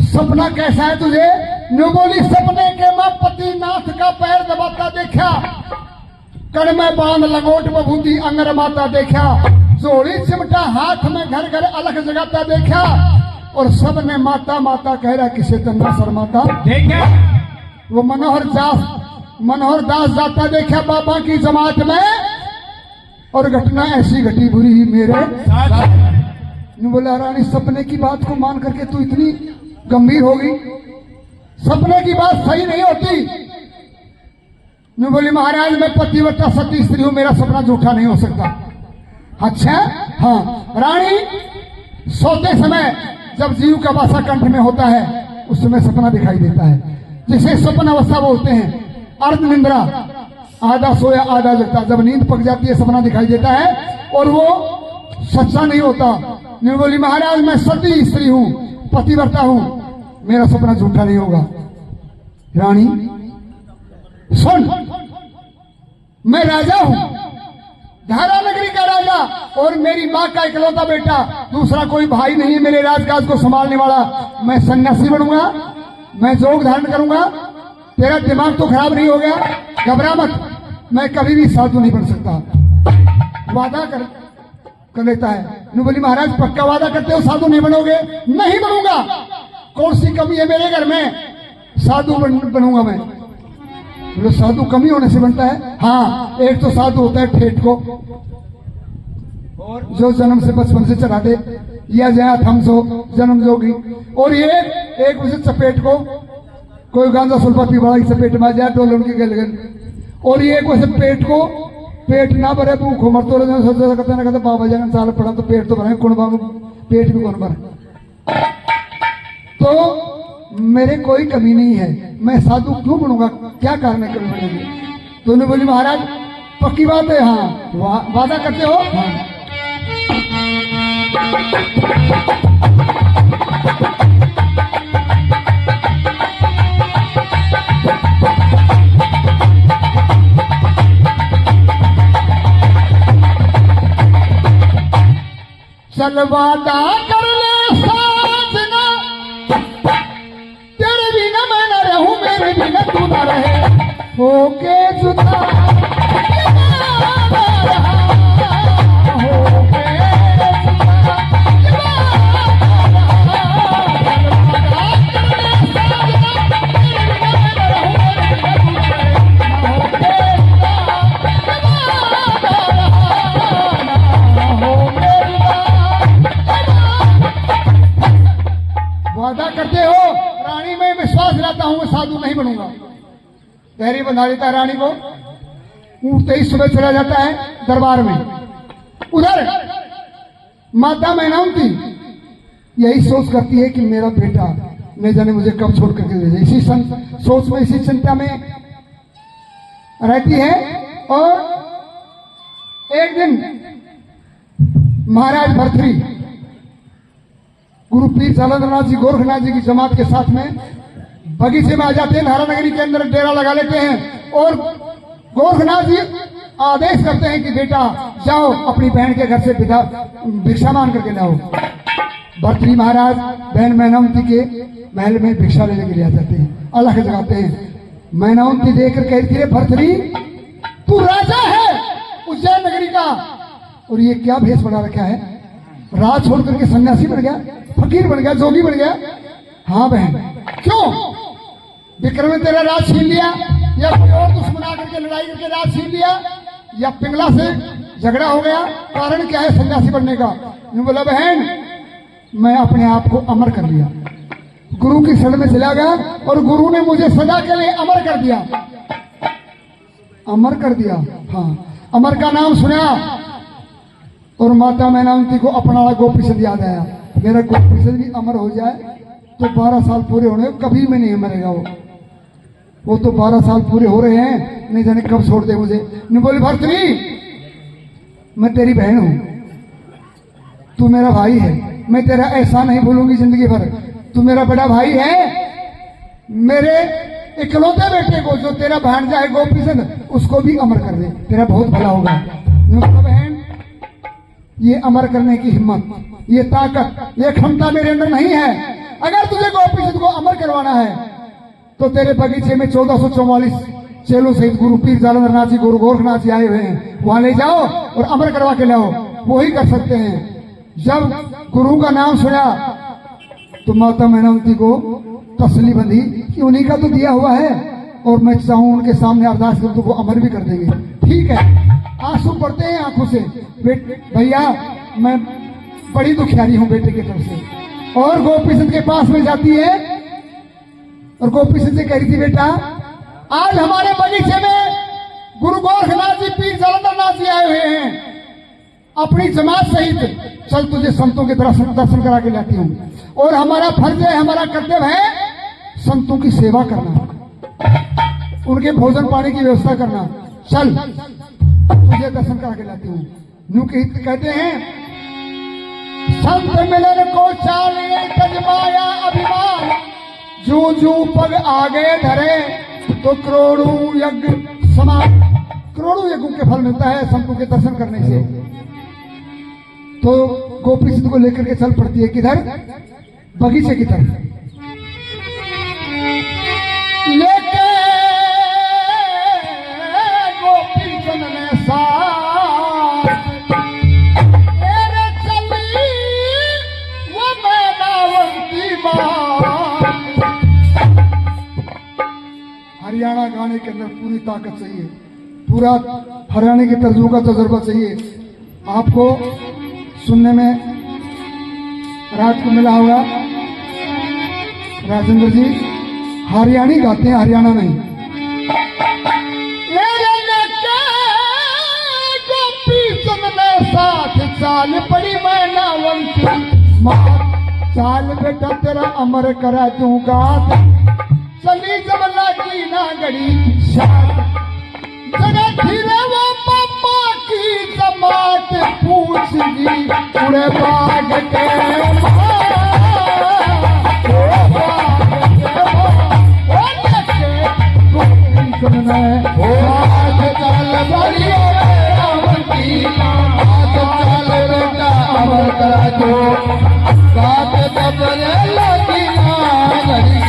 सपना कैसा है तुझे? न्यू बोली सपने के मैं पतिनाथ का पैर दबाता देखा, कड़ में बांध लंगोट बबूंदी अंगर माता देखा, जोड़ी चिमटा हाथ में घर घर अलग जगाता देखा, और सब ने माता माता कह रहा किसे तन्ना शर्माता देखा। वो मनोहर दास जाता देखा बाबा की जमात में, और घटना ऐसी घटी बुरी ही मेरे साथ। बोला रानी सपने की बात को मान करके तू इतनी गंभीर हो गई, सपने की बात सही नहीं होती। मैं बोली महाराज मैं पतिव्रता सती स्त्री हूं, मेरा सपना झूठा नहीं हो सकता। अच्छा हाँ रानी, सोते समय जब जीव का वासा कंठ में होता है उस समय सपना दिखाई देता है, जिसे स्वप्न अवस्था बोलते हैं। अर्ध निंद्रा, आधा सोया आधा जगता, जब नींद पक जाती है सपना दिखाई देता है और वो सच्चा नहीं होता। मैं बोली महाराज मैं सती स्त्री हूं, पतिव्रता हूं, मेरा सपना झूठा नहीं होगा। रानी सुन, मैं राजा हूं, धारा नगरी का राजा, और मेरी मां का इकलौता बेटा, दूसरा कोई भाई नहीं है मेरे राजकाज को संभालने वाला। मैं सन्यासी बनूंगा, मैं जोग धारण करूंगा। तेरा दिमाग तो खराब नहीं हो गया? घबरा मत, मैं कभी भी साधु नहीं बन सकता। वादा कर लेता है। नु बोली महाराज पक्का वादा करते हो साधु नहीं बनोगे? नहीं बनूंगा। कौन सी कमी है मेरे घर में, साधु बनूंगा मैं। बोले साधु कमी होने से बनता है? हाँ, एक तो साधु होता है ठेठ को, और जो जन्म से बचपन से चढ़ा दे, या जया थम सो जन्म जोगी, और ये एक उसे चपेट को, कोई गांजा सुल्फा पीवाड़ा की चपेट में आ जाए डोल उनकी गलगन, और ये एक वैसे पेट को, पेट ना भरे भूख मर तो कहते ना कहते बाबा जन साल पड़ा तो पेट तो भरे, कौन बाबू पेट भी कौन भरे। तो मेरे कोई कमी नहीं है, मैं साधु क्यों बनूंगा, क्या कारण है कमी बनेगी? तो उन्होंने बोली महाराज पक्की बात है? हाँ। वादा करते हो? हाँ। चल वादा कर ले साजना, तेरे बिना मैं न रहूं, मेरे बिना तू न रहे, होके जुदा वादा करते हो? रानी में विश्वास दिलाता हूं मैं साधु नहीं बनूंगा। पहरी बंधा देता है रानी को, उठते ही सुबह चला जाता है दरबार में। उधर माता मैनावती यही सोच करती है कि मेरा बेटा न जाने मुझे कब छोड़ करके ले जाए, इसी सोच में, इसी चिंता में रहती है। और एक दिन महाराज भर्तृ गुरु पीर जालंधरनाथ जी गोरखनाथ जी की जमात के साथ में बगीचे में आ जाते हैं, धारा नगरी के अंदर डेरा लगा लेते हैं, और गोरखनाथ जी आदेश करते हैं कि बेटा जाओ अपनी बहन के घर से भिक्षा मांग करके लाओ। भर्तृ महाराज बहन मैनावती के महल में भिक्षा लेने के लिए आ जाते हैं, अलग जगाते हैं। मैनावती देखकर कहती है भर्तृ तू राजा है उज्जैन नगरी का, और ये क्या भेष बना रखा है, राज छोड़ करके सन्यासी बन गया, फकीर बन गया, जोगी बन गया? हाँ बहन। क्यों? विक्रम ने तेरा राज छीन लिया, या कोई और दुश्मन आकर के लड़ाई करके राज छीन लिया, या पिंगला से झगड़ा हो गया? कारण क्या है सन्यासी बनने का? बोला बहन मैं अपने आप को अमर कर लिया, गुरु की शरण में चला गया, और गुरु ने मुझे सदा के लिए अमर कर दिया। अमर कर दिया? हाँ। अमर का नाम सुना, और माता मैनावती को अपना गोपीचंद याद आया। मेरा गोपीचंद भी अमर हो जाए तो 12 साल पूरे होने, कभी में नहीं मरेगा वो तो 12 साल पूरे हो रहे हैं, नहीं जाने कब छोड़ दे मुझे। नहीं बोली भर्तृ मैं तेरी बहन हूं, तू मेरा भाई है, मैं तेरा एहसान नहीं भूलूंगी जिंदगी भर। तू मेरा बड़ा भाई है, मेरे इकलौते बेटे को जो तेरा भांजा है गोपीचंद उसको भी अमर कर दे, तेरा बहुत भला होगा। बहन ये अमर करने की हिम्मत, ये ताकत, ये क्षमता मेरे अंदर नहीं है। अगर तुझे गोपीचंद को अमर करवाना है तो तेरे बगीचे में 1444 चेलों सहित गुरु पीर जालंधर नाथ जी, गुरु गोरखनाथ जी आए हुए हैं, वहां ले जाओ और अमर करवा के लाओ। वो ही कर सकते हैं। जब गुरु का नाम सुना तो माता मैनावती को तसल्ली बंधी कि उन्हीं का तो दिया हुआ है और मैं चाहूं उनके सामने अरदास करूं तो वो अमर भी कर देंगे। ठीक है, आंसू पड़ते हैं आंखों से। भैया मैं बड़ी दुखियारी हूं बेटे की तरफ से। और गोपीचंद के पास में जाती है और गोपीचंद से कह रही थी, बेटा आज हमारे बगीचे में गुरु गोरखनाथ जी, पीर जालंधर नाथ जी आए हुए हैं, अपनी जमात सहित चल तुझे संतों के दर्शन करा के लाती हूं। और हमारा फर्ज है, हमारा कर्तव्य है संतों की सेवा करना, उनके भोजन पानी की व्यवस्था करना। चल तुझे दर्शन करा के लाती हूं। यूं कहते हैं, संत मिलन को चालिए तजमाया अभिमान, जू जू पग आगे धरे तो करोड़ों यज्ञ समान। करोड़ों यज्ञों के फल मिलता है संतों के दर्शन करने से। तो गोपी सिंह को लेकर के चल पड़ती है, किधर? बगीचे की तरफ। लेके गोपी चंद ने साथ चली वो मैनावती मां। हरियाणा गाने के अंदर पूरी ताकत चाहिए, पूरा हरियाणा के तर्जुमों का तजुर्बा चाहिए। आपको सुनने में रात को मिला होगा, राजेंद्र जी हरियाणी गाते हैं, हरियाणा नहीं। गोपी चंद ने साथ चाल पड़ी मैनावती मां, चाल बेटा तेरा अमर करा दूंगा। चली जब लगी ना गड़ी शाद, जगह धीरे वो पापा की जमात पूछगी उड़े बाग के अमर करा दो बात दबरे लगी ना गड़ी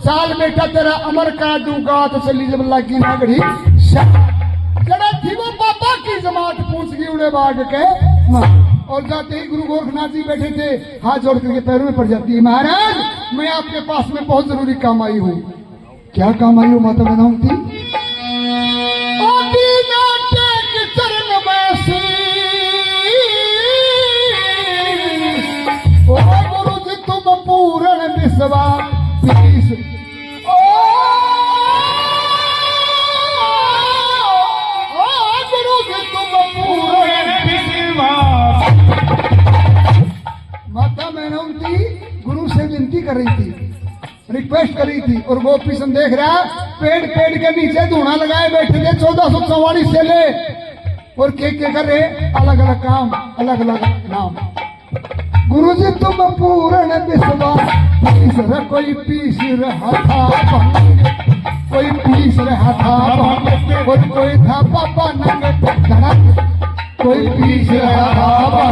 चाल बेटा तेरा अमर कर दूंगा। तो चली जब लगी ना गढ़ी जड़ा थी वो पापा की जमात पूछ गई उड़े बाग के। और जाते ही गुरु गोरखनाथ जी बैठे थे, हाथ जोड़ करके पैरों में पड़ जाती है, महाराज मैं आपके पास में बहुत जरूरी काम आई हूँ। क्या काम आई हो माता मैनावती? चरण में गुरु जी तुम पूर्ण विश्वास माता मैनावती गुरु से विनती कर रही थी, रिक्वेस्ट कर रही थी। और गोपी चंद देख रहा पेड़ के नीचे धूना लगाए बैठे थे 1444 से ले, और के कर रहे अलग अलग काम, अलग अलग नाम। गुरु जी तुम पूर्ण विश्वास कोई पीस रहा था, कोई पीस रहा था, और कोई था पापा नंग धड़क, कोई पीस रहा था,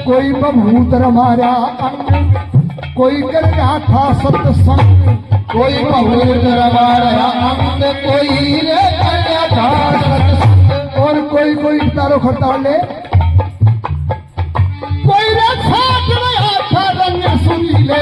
कोई बभूतर मारा अंग, कोई कर रहा था सत्संग, कोई बभूतर मारा अंग, कोई कर रहा था सत्संग, और कोई तारो खरताले, कोई रखाट रहा था रंग सुरीले,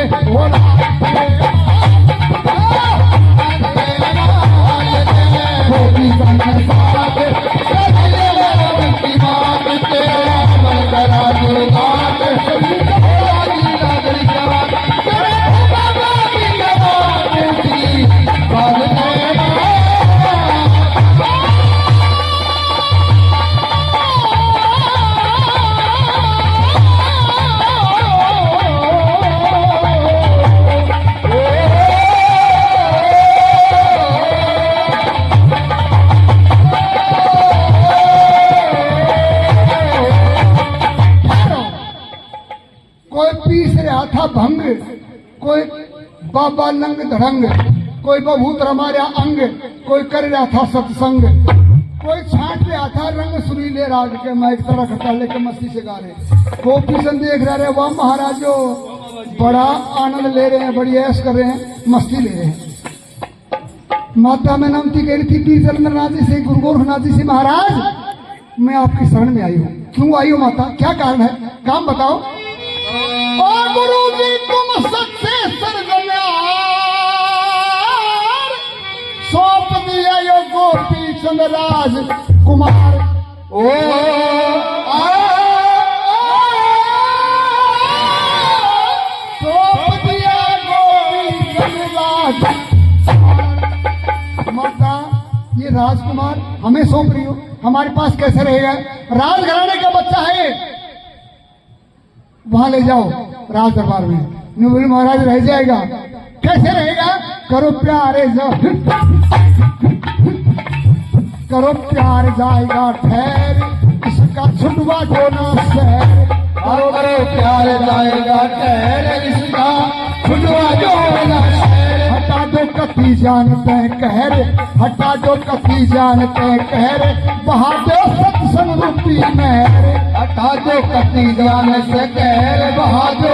पीस रहा था भंग, कोई बाबा नंग धड़ंग, कोई बभूत रमाया अंग, कोई कर रहा था सत्संग, कोई छांट रहा था रंग सुरीले राग के। मैं एक तरह खट्टा लेके मस्ती से गा रहे, गोपीचंद देख रहे, वाह महाराजो बड़ा आनंद ले रहे हैं, बड़ी ऐश कर रहे हैं, मस्ती ले रहे हैं। माता में नमती कह रही थी पीर चंद्रनाथ जी से, गुरु गोरखनाथ जी से, महाराज मैं आपकी शरण में आई हूँ। क्यों आई हो माता, क्या कारण है, काम बताओ। ओ गुरु जी तुम सच्चे सरजनार, सौंप दिया यो गोपी चंद राज कुमार। ओ सौंप दिया गोपी चंद राज। माता ये राजकुमार हमें सौंप रही हो, हमारे पास कैसे रहेगा, राजघराने का बच्चा है, वहां ले जाओ राज दरबार में। न्यू बोली महाराज रह जाएगा, कैसे रहेगा, करो प्यार करो प्यार जाएगा ठहर, इसका छुटवा जो ना शहर। करो प्यार जाएगा ठहर, इसका छुटवा जो ना शहर। हटा दो कथी जानते कहर, हटा दो कथी जानते कहर, बहा दो सत्संग रूपी नहर। हटा दो कथी जानते कहर, बहा दो